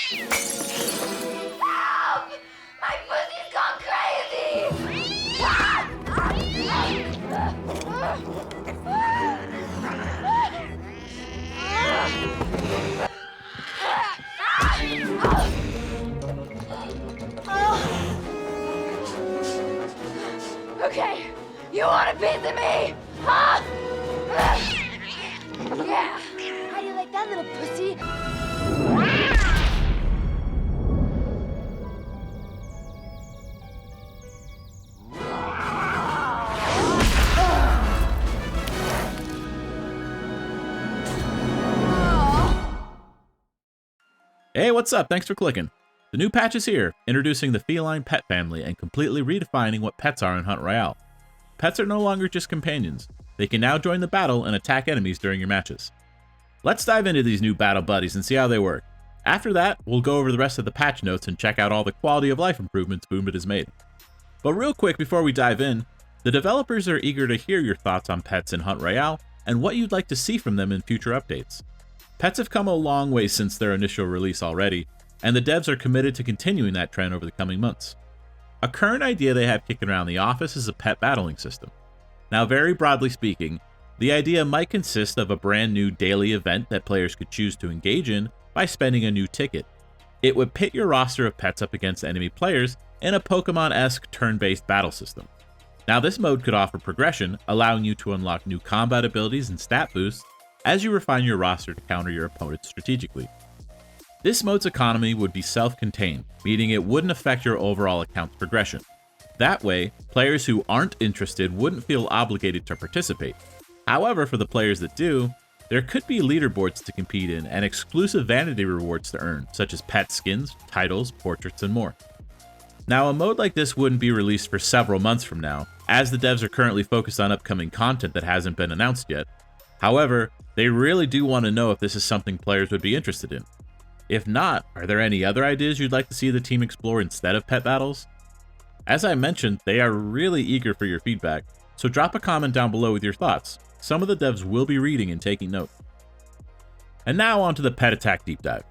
Help! My pussy's gone crazy! Ah! Okay, you want a piece of me? Huh? Yeah. How do you like that, little pussy? Hey, what's up? Thanks for clicking. The new patch is here, introducing the Feline pet family and completely redefining what pets are in Hunt Royale. Pets are no longer just companions. They can now join the battle and attack enemies during your matches. Let's dive into these new battle buddies and see how they work. After that, we'll go over the rest of the patch notes and check out all the quality of life improvements Boombit has made. But real quick before we dive in, the developers are eager to hear your thoughts on pets in Hunt Royale and what you'd like to see from them in future updates. Pets have come a long way since their initial release already, and the devs are committed to continuing that trend over the coming months. A current idea they have kicking around the office is a pet battling system. Now, very broadly speaking, the idea might consist of a brand new daily event that players could choose to engage in by spending a new ticket. It would pit your roster of pets up against enemy players in a Pokemon-esque turn-based battle system. Now, this mode could offer progression, allowing you to unlock new combat abilities and stat boosts as you refine your roster to counter your opponents strategically. This mode's economy would be self-contained, meaning it wouldn't affect your overall account's progression. That way, players who aren't interested wouldn't feel obligated to participate. However, for the players that do, there could be leaderboards to compete in and exclusive vanity rewards to earn, such as pet skins, titles, portraits, and more. Now, a mode like this wouldn't be released for several months from now, as the devs are currently focused on upcoming content that hasn't been announced yet. However, they really do want to know if this is something players would be interested in. If not, are there any other ideas you'd like to see the team explore instead of pet battles? As I mentioned, they are really eager for your feedback, so drop a comment down below with your thoughts. Some of the devs will be reading and taking note. And now on to the pet attack deep dive.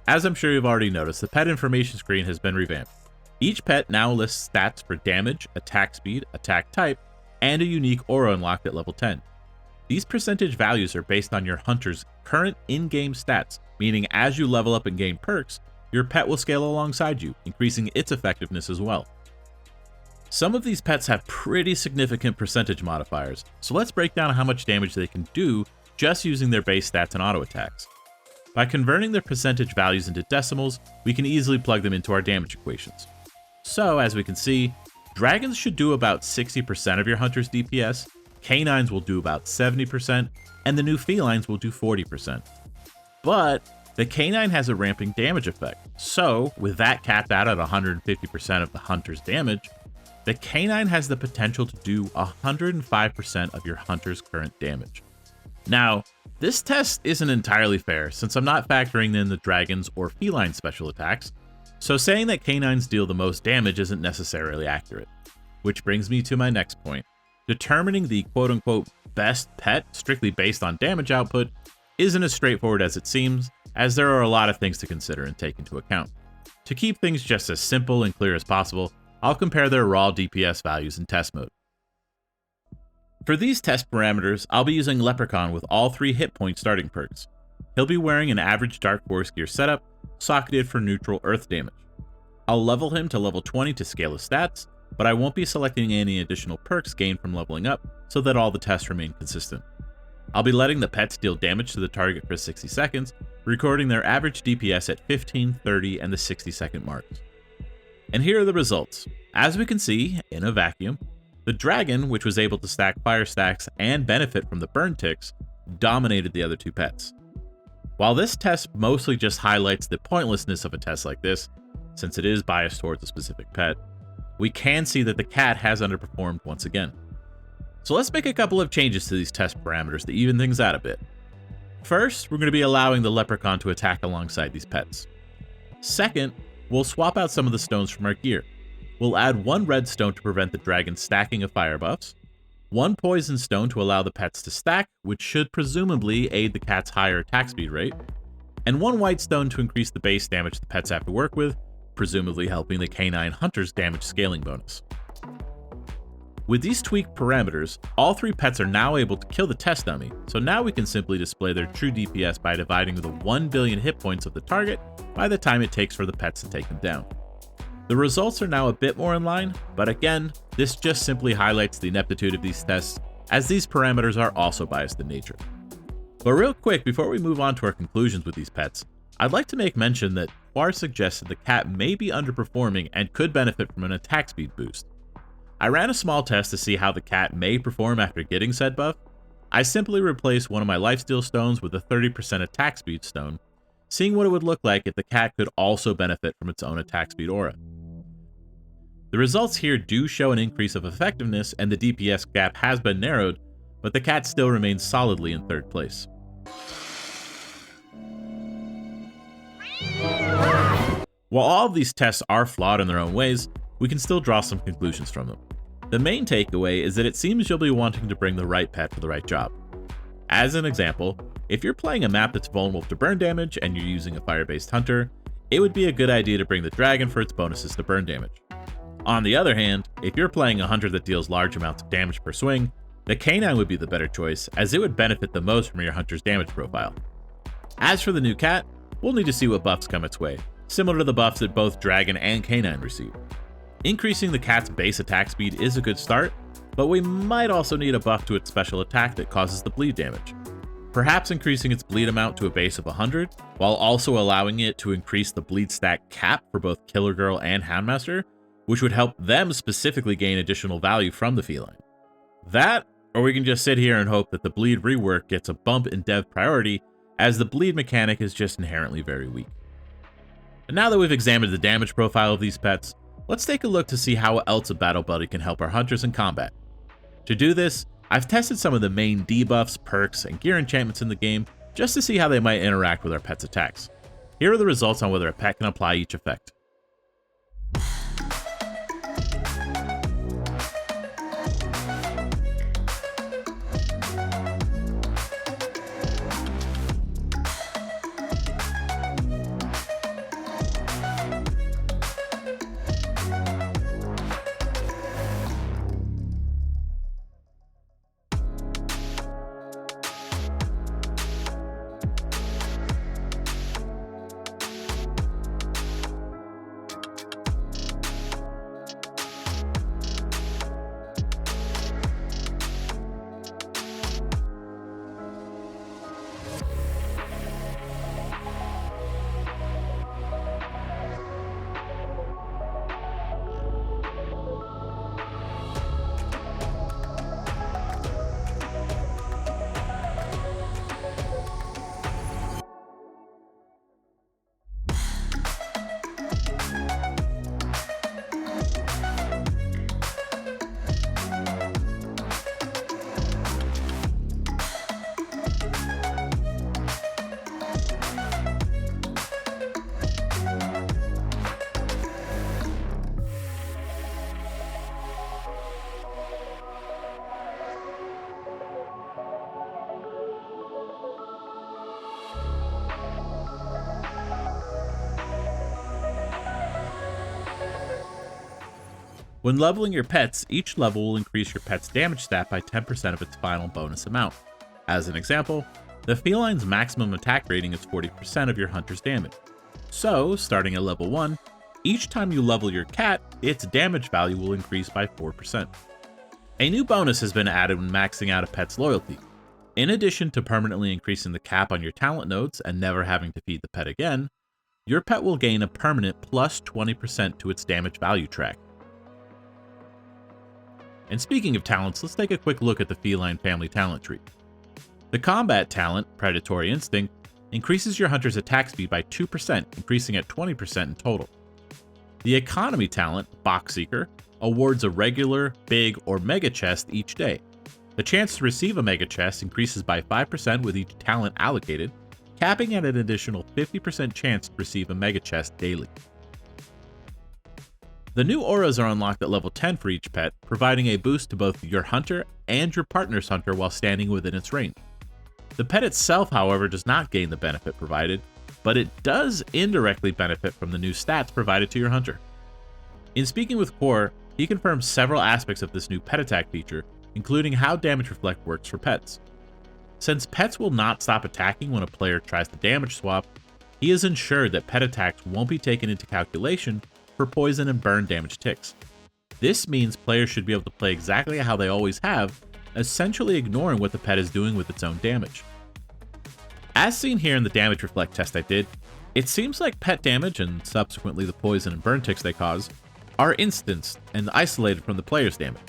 As I'm sure you've already noticed, the pet information screen has been revamped. Each pet now lists stats for damage, attack speed, attack type, and a unique aura unlocked at level 10. These percentage values are based on your hunter's current in-game stats, meaning as you level up and gain perks, your pet will scale alongside you, increasing its effectiveness as well. Some of these pets have pretty significant percentage modifiers, so let's break down how much damage they can do just using their base stats and auto attacks. By converting their percentage values into decimals, we can easily plug them into our damage equations. So, as we can see, dragons should do about 60% of your hunter's DPS, canines will do about 70%, and the new felines will do 40%. But the canine has a ramping damage effect, so with that capped out at 150% of the hunter's damage, the canine has the potential to do 105% of your hunter's current damage. Now, this test isn't entirely fair since I'm not factoring in the dragon's or feline special attacks, so saying that canines deal the most damage isn't necessarily accurate. Which brings me to my next point. Determining the quote-unquote best pet strictly based on damage output isn't as straightforward as it seems, as there are a lot of things to consider and take into account. To keep things just as simple and clear as possible, I'll compare their raw DPS values in test mode. For these test parameters, I'll be using Leprechaun with all 3 hit point starting perks. He'll be wearing an average Dark Forest gear setup, socketed for neutral earth damage. I'll level him to level 20 to scale his stats, but I won't be selecting any additional perks gained from leveling up so that all the tests remain consistent. I'll be letting the pets deal damage to the target for 60 seconds, recording their average DPS at 15, 30, and the 60-second marks. And here are the results. As we can see, in a vacuum, the dragon, which was able to stack fire stacks and benefit from the burn ticks, dominated the other 2 pets. While this test mostly just highlights the pointlessness of a test like this, since it is biased towards a specific pet, we can see that the cat has underperformed once again. So let's make a couple of changes to these test parameters to even things out a bit. First, we're going to be allowing the leprechaun to attack alongside these pets. Second, we'll swap out some of the stones from our gear. We'll add 1 red stone to prevent the dragon's stacking of fire buffs, 1 poison stone to allow the pets to stack, which should presumably aid the cat's higher attack speed rate, and 1 white stone to increase the base damage the pets have to work with, presumably helping the canine hunter's damage scaling bonus. With these tweaked parameters, all 3 pets are now able to kill the test dummy, so now we can simply display their true DPS by dividing the 1 billion hit points of the target by the time it takes for the pets to take them down. The results are now a bit more in line, but again, this just simply highlights the ineptitude of these tests, as these parameters are also biased in nature. But real quick, before we move on to our conclusions with these pets, I'd like to make mention that Quar suggested the cat may be underperforming and could benefit from an attack speed boost. I ran a small test to see how the cat may perform after getting said buff. I simply replaced one of my lifesteal stones with a 30% attack speed stone, seeing what it would look like if the cat could also benefit from its own attack speed aura. The results here do show an increase of effectiveness and the DPS gap has been narrowed, but the cat still remains solidly in 3rd place. While all of these tests are flawed in their own ways, we can still draw some conclusions from them. The main takeaway is that it seems you'll be wanting to bring the right pet for the right job. As an example, if you're playing a map that's vulnerable to burn damage and you're using a fire-based hunter, it would be a good idea to bring the dragon for its bonuses to burn damage. On the other hand, if you're playing a hunter that deals large amounts of damage per swing, the canine would be the better choice, as it would benefit the most from your hunter's damage profile. As for the new cat, we'll need to see what buffs come its way, similar to the buffs that both dragon and canine receive. Increasing the cat's base attack speed is a good start, but we might also need a buff to its special attack that causes the bleed damage. Perhaps increasing its bleed amount to a base of 100, while also allowing it to increase the bleed stack cap for both Killer Girl and Houndmaster, which would help them specifically gain additional value from the feline. That, or we can just sit here and hope that the bleed rework gets a bump in dev priority, as the bleed mechanic is just inherently very weak. And now that we've examined the damage profile of these pets, let's take a look to see how else a battle buddy can help our hunters in combat. To do this, I've tested some of the main debuffs, perks, and gear enchantments in the game just to see how they might interact with our pet's attacks. Here are the results on whether a pet can apply each effect. When leveling your pets, each level will increase your pet's damage stat by 10% of its final bonus amount. As an example, the feline's maximum attack rating is 40% of your hunter's damage. So, starting at level 1, each time you level your cat, its damage value will increase by 4%. A new bonus has been added when maxing out a pet's loyalty. In addition to permanently increasing the cap on your talent nodes and never having to feed the pet again, your pet will gain a permanent plus 20% to its damage value track. And speaking of talents, let's take a quick look at the feline family talent tree. The combat talent, Predatory Instinct, increases your hunter's attack speed by 2%, increasing at 20% in total. The economy talent, Box Seeker, awards a regular, big, or mega chest each day. The chance to receive a mega chest increases by 5% with each talent allocated, capping at an additional 50% chance to receive a mega chest daily. The new auras are unlocked at level 10 for each pet, providing a boost to both your hunter and your partner's hunter while standing within its range. The pet itself, however, does not gain the benefit provided, but it does indirectly benefit from the new stats provided to your hunter. In speaking with Core, he confirms several aspects of this new pet attack feature, including how damage reflect works for pets. Since pets will not stop attacking when a player tries to damage swap, he has ensured that pet attacks won't be taken into calculation for poison and burn damage ticks. This means players should be able to play exactly how they always have, essentially ignoring what the pet is doing with its own damage. As seen here in the damage reflect test I did, it seems like pet damage, and subsequently the poison and burn ticks they cause, are instanced and isolated from the player's damage,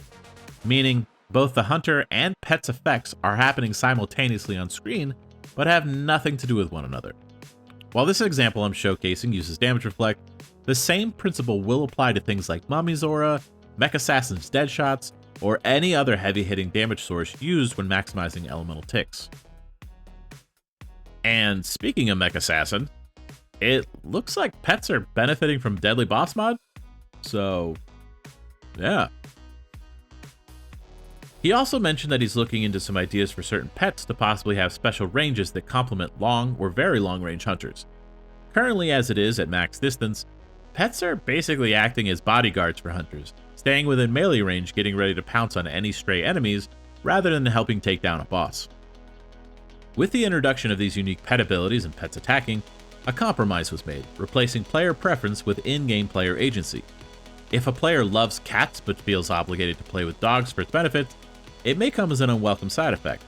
meaning both the hunter and pet's effects are happening simultaneously on screen, but have nothing to do with one another. While this example I'm showcasing uses damage reflect, the same principle will apply to things like Mummy's Aura, Mech Assassin's Dead Shots, or any other heavy-hitting damage source used when maximizing elemental ticks. And speaking of Mech Assassin, it looks like pets are benefiting from Deadly Boss mod, so yeah. He also mentioned that he's looking into some ideas for certain pets to possibly have special ranges that complement long or very long range hunters. Currently, as it is at max distance, pets are basically acting as bodyguards for hunters, staying within melee range, getting ready to pounce on any stray enemies rather than helping take down a boss. With the introduction of these unique pet abilities and pets attacking, a compromise was made, replacing player preference with in-game player agency. If a player loves cats but feels obligated to play with dogs for its benefits, it may come as an unwelcome side effect.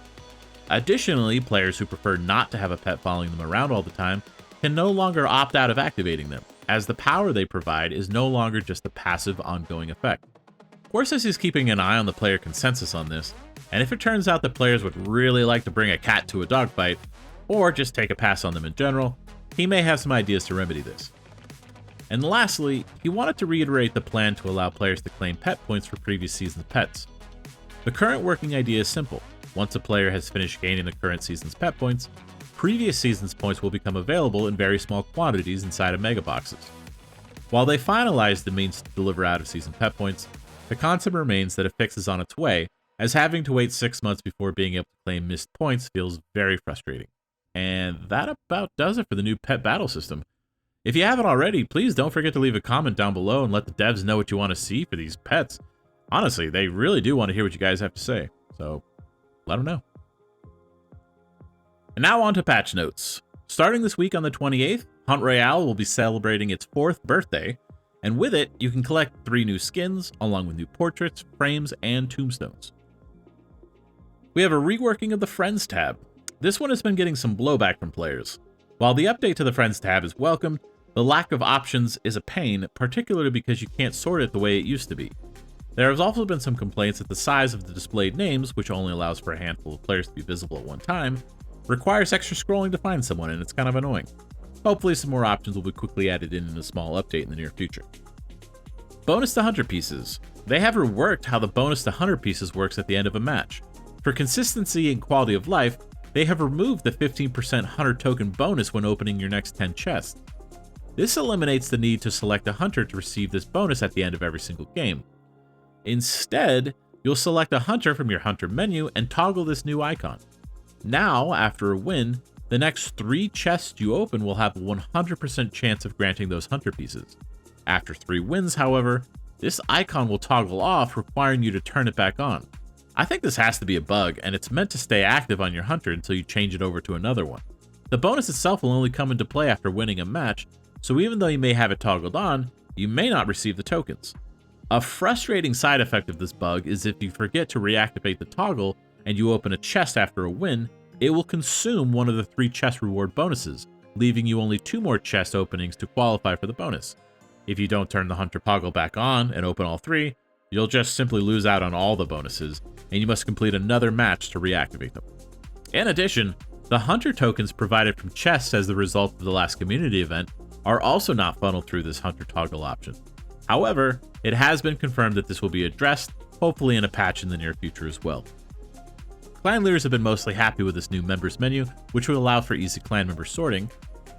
Additionally, players who prefer not to have a pet following them around all the time can no longer opt out of activating them, as the power they provide is no longer just a passive ongoing effect. Core says he's keeping an eye on the player consensus on this, and if it turns out that players would really like to bring a cat to a dogfight, or just take a pass on them in general, he may have some ideas to remedy this. And lastly, he wanted to reiterate the plan to allow players to claim pet points for previous season's pets. The current working idea is simple. Once a player has finished gaining the current season's pet points, previous season's points will become available in very small quantities inside of mega boxes. While they finalize the means to deliver out of season pet points, the concept remains that a fix is on its way, as having to wait 6 months before being able to claim missed points feels very frustrating. And that about does it for the new pet battle system. If you haven't already, please don't forget to leave a comment down below and let the devs know what you want to see for these pets. Honestly, they really do want to hear what you guys have to say, so let them know. And now on to patch notes. Starting this week on the 28th, Hunt Royale will be celebrating its 4th birthday, and with it, you can collect 3 new skins, along with new portraits, frames, and tombstones. We have a reworking of the Friends tab. This one has been getting some blowback from players. While the update to the Friends tab is welcomed, the lack of options is a pain, particularly because you can't sort it the way it used to be. There has also been some complaints that the size of the displayed names, which only allows for a handful of players to be visible at one time, requires extra scrolling to find someone, and it's kind of annoying. Hopefully some more options will be quickly added in a small update in the near future. Bonus to Hunter Pieces. They have reworked how the bonus to Hunter Pieces works at the end of a match. For consistency and quality of life, they have removed the 15% Hunter token bonus when opening your next 10 chests. This eliminates the need to select a Hunter to receive this bonus at the end of every single game. Instead, you'll select a Hunter from your Hunter menu and toggle this new icon. Now, after a win, the next 3 chests you open will have a 100% chance of granting those Hunter pieces. After 3 wins, however, this icon will toggle off, requiring you to turn it back on. I think this has to be a bug, and it's meant to stay active on your Hunter until you change it over to another one. The bonus itself will only come into play after winning a match, so even though you may have it toggled on, you may not receive the tokens. A frustrating side effect of this bug is if you forget to reactivate the toggle and you open a chest after a win, it will consume one of the 3 chest reward bonuses, leaving you only 2 more chest openings to qualify for the bonus. If you don't turn the Hunter toggle back on and open all 3, you'll just simply lose out on all the bonuses, and you must complete another match to reactivate them. In addition, the Hunter tokens provided from chests as the result of the last community event are also not funneled through this Hunter toggle option. However, it has been confirmed that this will be addressed, hopefully in a patch in the near future as well. Clan leaders have been mostly happy with this new members menu, which would allow for easy clan member sorting.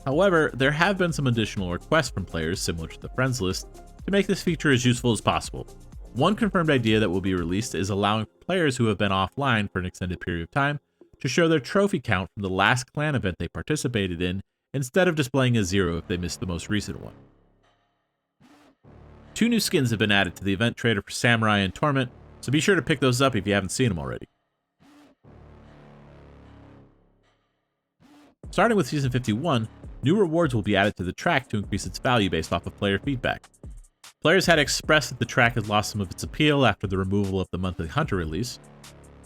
However, there have been some additional requests from players similar to the friends list to make this feature as useful as possible. One confirmed idea that will be released is allowing players who have been offline for an extended period of time to show their trophy count from the last clan event they participated in instead of displaying a 0 if they missed the most recent one. 2 new skins have been added to the event trader for Samurai and Torment, so be sure to pick those up if you haven't seen them already. Starting with Season 51, new rewards will be added to the track to increase its value based off of player feedback. Players had expressed that the track had lost some of its appeal after the removal of the monthly Hunter release.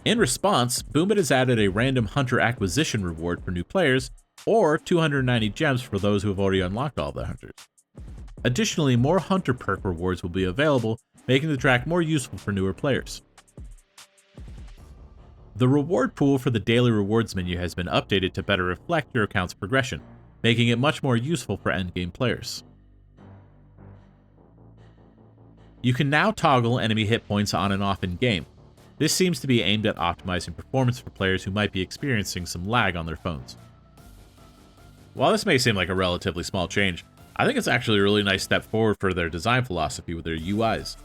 In response, Boombit has added a random Hunter acquisition reward for new players, or 290 gems for those who have already unlocked all the Hunters. Additionally, more Hunter perk rewards will be available, making the track more useful for newer players. The reward pool for the daily rewards menu has been updated to better reflect your account's progression, making it much more useful for endgame players. You can now toggle enemy hit points on and off in game. This seems to be aimed at optimizing performance for players who might be experiencing some lag on their phones. While this may seem like a relatively small change, I think it's actually a really nice step forward for their design philosophy with their UIs.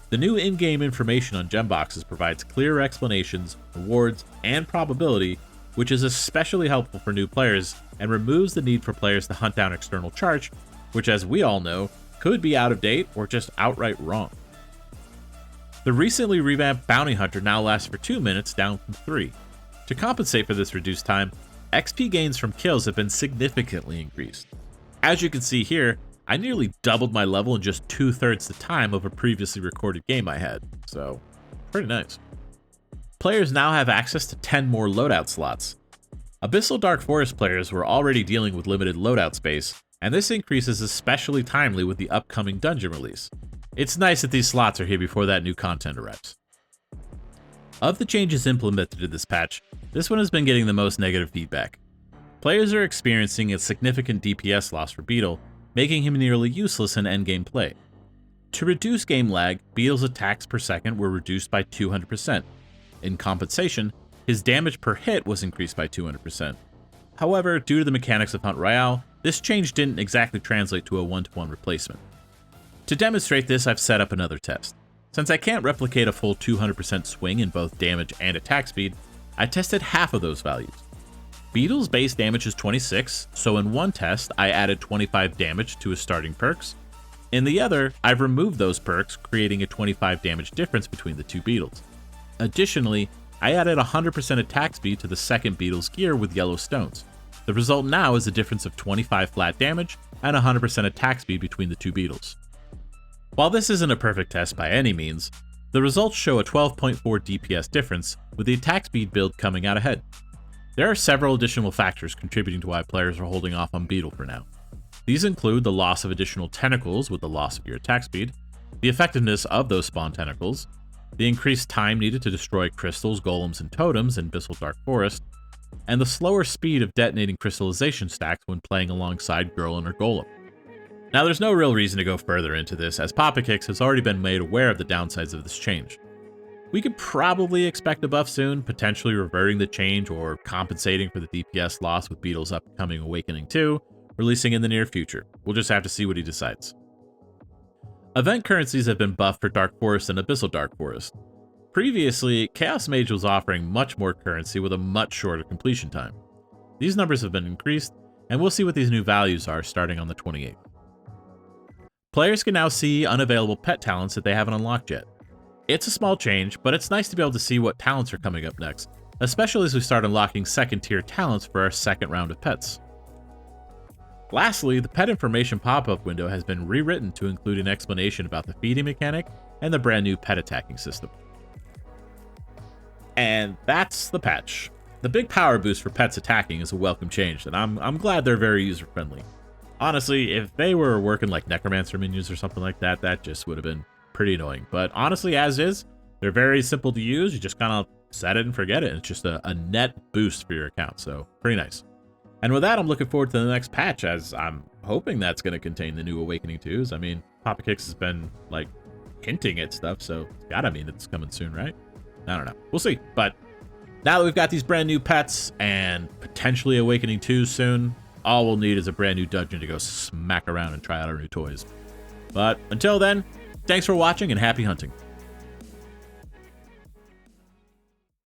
The new in-game information on gem boxes provides clear explanations, rewards, and probability, which is especially helpful for new players and removes the need for players to hunt down external charge, which, as we all know, could be out of date or just outright wrong. The recently revamped Bounty Hunter now lasts for 2 minutes, down from 3. To compensate for this reduced time, XP gains from kills have been significantly increased. As you can see here, I nearly doubled my level in just 2/3 the time of a previously recorded game I had, so pretty nice. Players now have access to 10 more loadout slots. Abyssal Dark Forest players were already dealing with limited loadout space, and this increase is especially timely with the upcoming dungeon release. It's nice that these slots are here before that new content arrives. Of the changes implemented in this patch, this one has been getting the most negative feedback. Players are experiencing a significant DPS loss for Beetle, making him nearly useless in endgame play. To reduce game lag, Beetle's attacks per second were reduced by 200%. In compensation, his damage per hit was increased by 200%. However, due to the mechanics of Hunt Royale, this change didn't exactly translate to a 1-to-1 replacement. To demonstrate this, I've set up another test. Since I can't replicate a full 200% swing in both damage and attack speed, I tested half of those values. Beetle's base damage is 26, so in one test, I added 25 damage to his starting perks. In the other, I've removed those perks, creating a 25 damage difference between the two Beetles. Additionally, I added 100% attack speed to the second Beetle's gear with yellow stones. The result now is a difference of 25 flat damage and 100% attack speed between the two Beetles. While this isn't a perfect test by any means, the results show a 12.4 DPS difference, with the attack speed build coming out ahead. There are several additional factors contributing to why players are holding off on Beetle for now. These include the loss of additional tentacles with the loss of your attack speed, the effectiveness of those spawn tentacles, the increased time needed to destroy crystals, golems, and totems in Abyssal Dark Forest, and the slower speed of detonating crystallization stacks when playing alongside Girl or Golem. Now, there's no real reason to go further into this, as Popikix has already been made aware of the downsides of this change. We could probably expect a buff soon, potentially reverting the change or compensating for the DPS loss with Beetle's upcoming Awakening 2, releasing in the near future. We'll just have to see what he decides. Event currencies have been buffed for Dark Forest and Abyssal Dark Forest. Previously, Chaos Mage was offering much more currency with a much shorter completion time. These numbers have been increased, and we'll see what these new values are starting on the 28th. Players can now see unavailable pet talents that they haven't unlocked yet. It's a small change, but it's nice to be able to see what talents are coming up next, especially as we start unlocking second-tier talents for our second round of pets. Lastly, the pet information pop-up window has been rewritten to include an explanation about the feeding mechanic and the brand new pet attacking system. And that's the patch. The big power boost for pets attacking is a welcome change, and I'm glad they're very user-friendly. Honestly, if they were working like Necromancer minions or something like that, that just would have been pretty annoying. But honestly, as is, they're very simple to use. You just kind of set it and forget it. It's just a net boost for your account, so pretty nice. And with that, I'm looking forward to the next patch, as I'm hoping that's going to contain the new Awakening 2s. I mean, Popikix has been, like, hinting at stuff, so it's gotta mean it's coming soon, right? I don't know. We'll see. But now that we've got these brand new pets and potentially Awakening 2s soon, all we'll need is a brand new dungeon to go smack around and try out our new toys. But until then, thanks for watching and happy hunting.